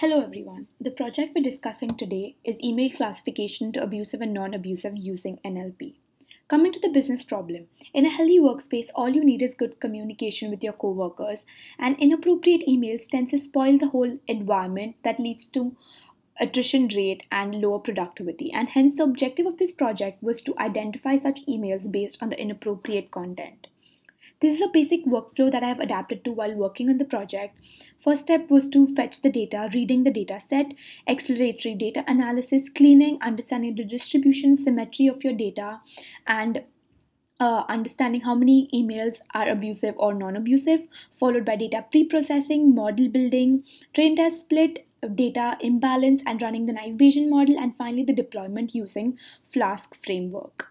Hello everyone. The project we're discussing today is email classification to abusive and non-abusive using NLP. Coming to the business problem, in a healthy workspace, all you need is good communication with your coworkers, and inappropriate emails tends to spoil the whole environment that leads to attrition rate and lower productivity. And hence the objective of this project was to identify such emails based on the inappropriate content. This is a basic workflow that I have adapted to while working on the project. First step was to fetch the data, reading the data set, exploratory data analysis, cleaning, understanding the distribution, symmetry of your data, and understanding how many emails are abusive or non-abusive, followed by data pre-processing, model building, train test split, data imbalance, and running the naive Bayesian model, and finally the deployment using Flask framework.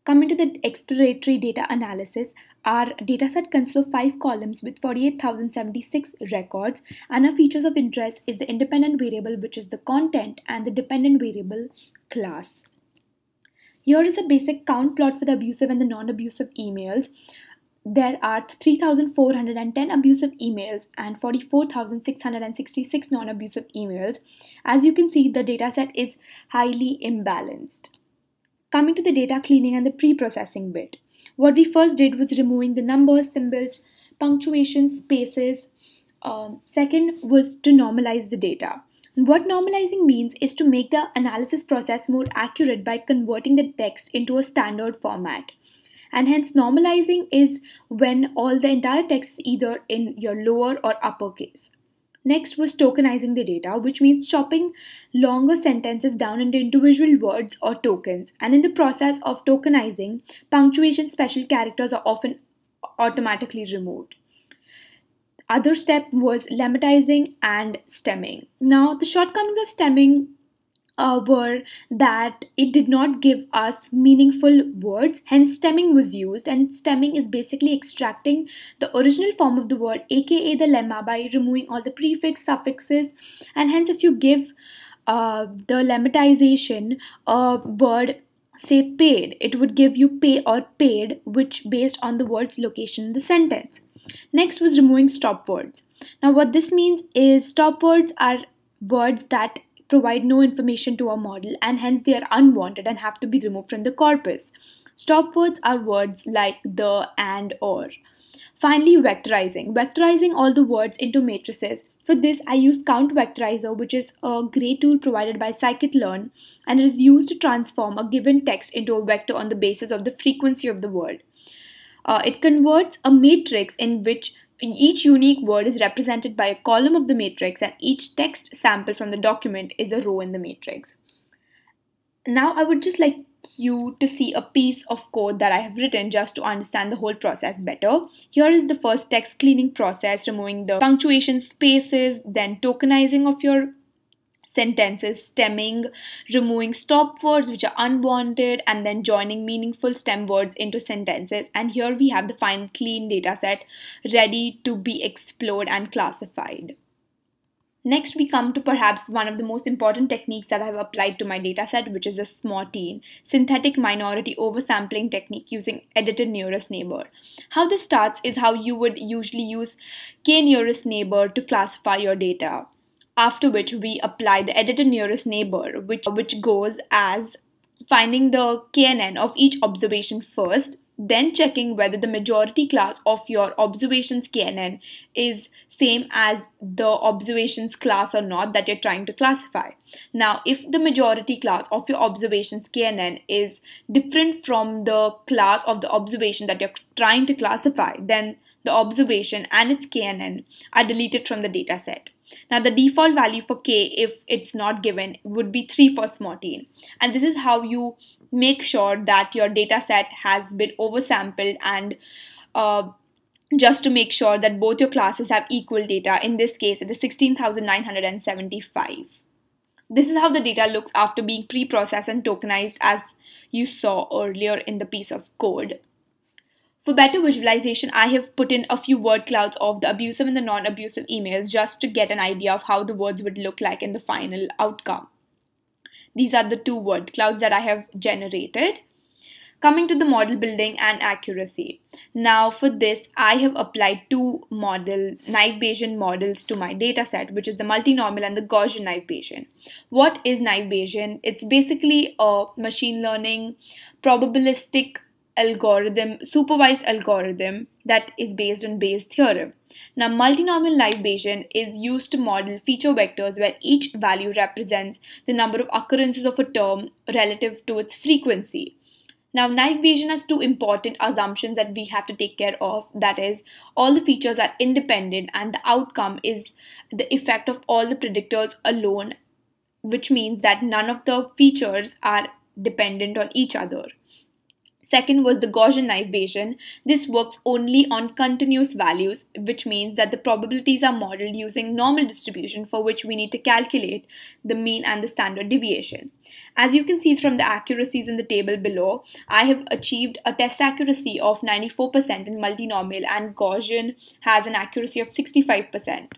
Coming to the exploratory data analysis, our dataset consists of 5 columns with 48,076 records, and our features of interest is the independent variable, which is the content, and the dependent variable class. Here is a basic count plot for the abusive and the non-abusive emails. There are 3,410 abusive emails and 44,666 non-abusive emails. As you can see, the dataset is highly imbalanced. Coming to the data cleaning and the pre-processing bit. What we first did was removing the numbers, symbols, punctuation, spaces. Second was to normalize the data. And what normalizing means is to make the analysis process more accurate by converting the text into a standard format. And hence normalizing is when all the entire text is either in your lower or uppercase. Next was tokenizing the data, which means chopping longer sentences down into individual words or tokens. And in the process of tokenizing, punctuation special characters are often automatically removed. Other step was lemmatizing and stemming. Now, the shortcomings of stemming were that it did not give us meaningful words, hence stemming was used, and stemming is basically extracting the original form of the word, aka the lemma, by removing all the prefix, suffixes, and hence if you give the lemmatization a word, say paid, it would give you pay or paid, which based on the word's location in the sentence. Next was removing stop words. Now what this means is stop words are words that provide no information to our model, and hence they are unwanted and have to be removed from the corpus. Stop words are words like the, and, or. Finally, vectorizing. Vectorizing all the words into matrices. For this, I use Count Vectorizer, which is a great tool provided by scikit-learn, and it is used to transform a given text into a vector on the basis of the frequency of the word. It converts a matrix in which each unique word is represented by a column of the matrix, and each text sample from the document is a row in the matrix. Now I would just like you to see a piece of code that I have written just to understand the whole process better. Here is the first text cleaning process, removing the punctuation, spaces, then tokenizing of your sentences, stemming, removing stop words which are unwanted, and then joining meaningful stem words into sentences. And here we have the final clean data set ready to be explored and classified. Next, we come to perhaps one of the most important techniques that I have applied to my dataset, which is the SMARTine, synthetic minority oversampling technique using edited nearest neighbor. How this starts is how you would usually use k-nearest neighbor to classify your data. After which we apply the edited nearest neighbor, which goes as finding the KNN of each observation first, then checking whether the majority class of your observations KNN is same as the observations class or not that you're trying to classify. Now, if the majority class of your observations KNN is different from the class of the observation that you're trying to classify, then the observation and its KNN are deleted from the dataset. Now, the default value for k, if it's not given, would be 3 for SMARTine. And this is how you make sure that your data set has been oversampled, and just to make sure that both your classes have equal data. In this case, it is 16,975. This is how the data looks after being pre-processed and tokenized, as you saw earlier in the piece of code. For better visualization, I have put in a few word clouds of the abusive and the non-abusive emails just to get an idea of how the words would look like in the final outcome. These are the 2 word clouds that I have generated. Coming to the model building and accuracy. Now for this, I have applied two naive Bayesian models to my data set, which is the multinomial and the Gaussian naive Bayesian. What is naive Bayesian? It's basically a machine learning probabilistic algorithm, supervised algorithm that is based on Bayes' theorem. Now, multinomial naive Bayesian is used to model feature vectors where each value represents the number of occurrences of a term relative to its frequency. Now, naive Bayesian has two important assumptions that we have to take care of. That is, all the features are independent and the outcome is the effect of all the predictors alone, which means that none of the features are dependent on each other. Second was the Gaussian naive Bayesian. This works only on continuous values, which means that the probabilities are modeled using normal distribution for which we need to calculate the mean and the standard deviation. As you can see from the accuracies in the table below, I have achieved a test accuracy of 94% in multinomial and Gaussian has an accuracy of 65%.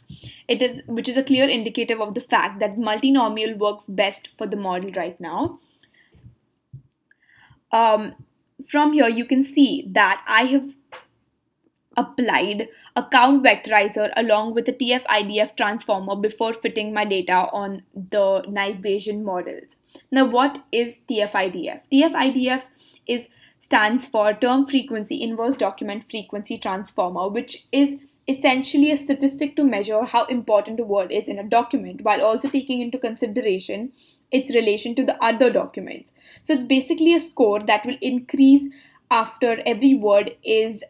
Which is a clear indicator of the fact that multinomial works best for the model right now. From here, you can see that I have applied a count vectorizer along with a TF-IDF transformer before fitting my data on the naive Bayesian models. Now, what is TF-IDF? TF-IDF stands for Term Frequency Inverse Document Frequency Transformer, which is essentially a statistic to measure how important a word is in a document while also taking into consideration its relation to the other documents. So it's basically a score that will increase after every word is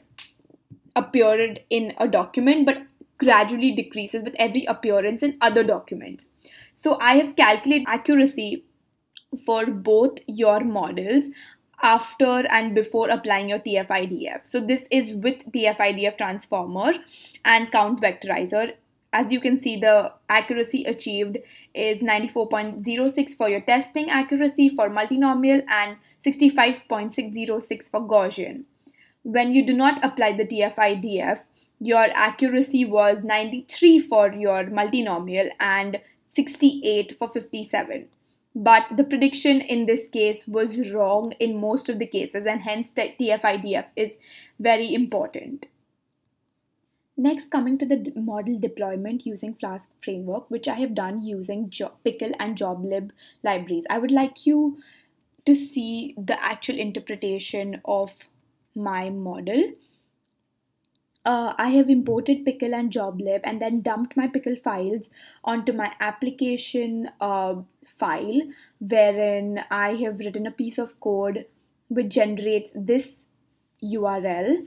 appeared in a document but gradually decreases with every appearance in other documents. So I have calculated accuracy for both your models after and before applying your TF-IDF. So this is with TF-IDF transformer and count vectorizer. As you can see, the accuracy achieved is 94.06 for your testing accuracy for multinomial and 65.606 for Gaussian. When you do not apply the TF-IDF, your accuracy was 93 for your multinomial and 68 for 57. But the prediction in this case was wrong in most of the cases, and hence TF-IDF is very important. Next, coming to the model deployment using Flask framework, which I have done using Pickle and JobLib libraries. I would like you to see the actual interpretation of my model. I have imported Pickle and JobLib and then dumped my Pickle files onto my application file, wherein I have written a piece of code which generates this URL.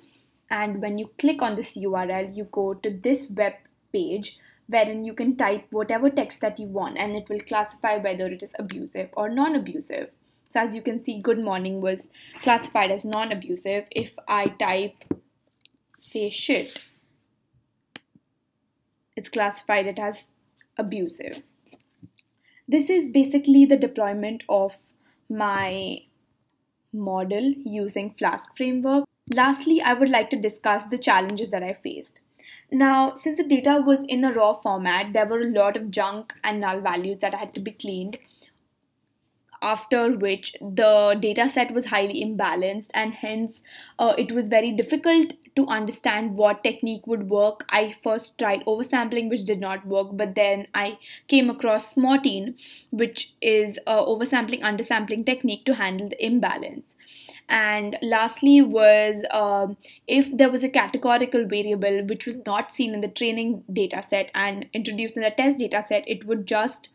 And when you click on this URL, you go to this web page wherein you can type whatever text that you want and it will classify whether it is abusive or non-abusive. So as you can see, good morning was classified as non-abusive. If I type, say, shit, it's classified it as abusive. This is basically the deployment of my model using Flask framework. Lastly, I would like to discuss the challenges that I faced. Now, since the data was in a raw format, there were a lot of junk and null values that had to be cleaned, after which the data set was highly imbalanced and hence it was very difficult to understand what technique would work. I first tried oversampling, which did not work, but then I came across Smartine, which is a oversampling undersampling technique to handle the imbalance. And lastly was if there was a categorical variable which was not seen in the training data set and introduced in the test data set, it would just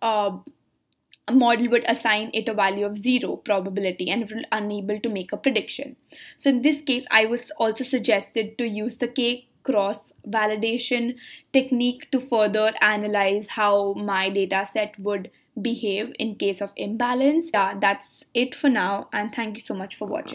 a model would assign it a value of 0 probability and it will unable to make a prediction. So in this case, I was also suggested to use the K-cross validation technique to further analyze how my data set would behave in case of imbalance. Yeah, that's it for now, and thank you so much for watching.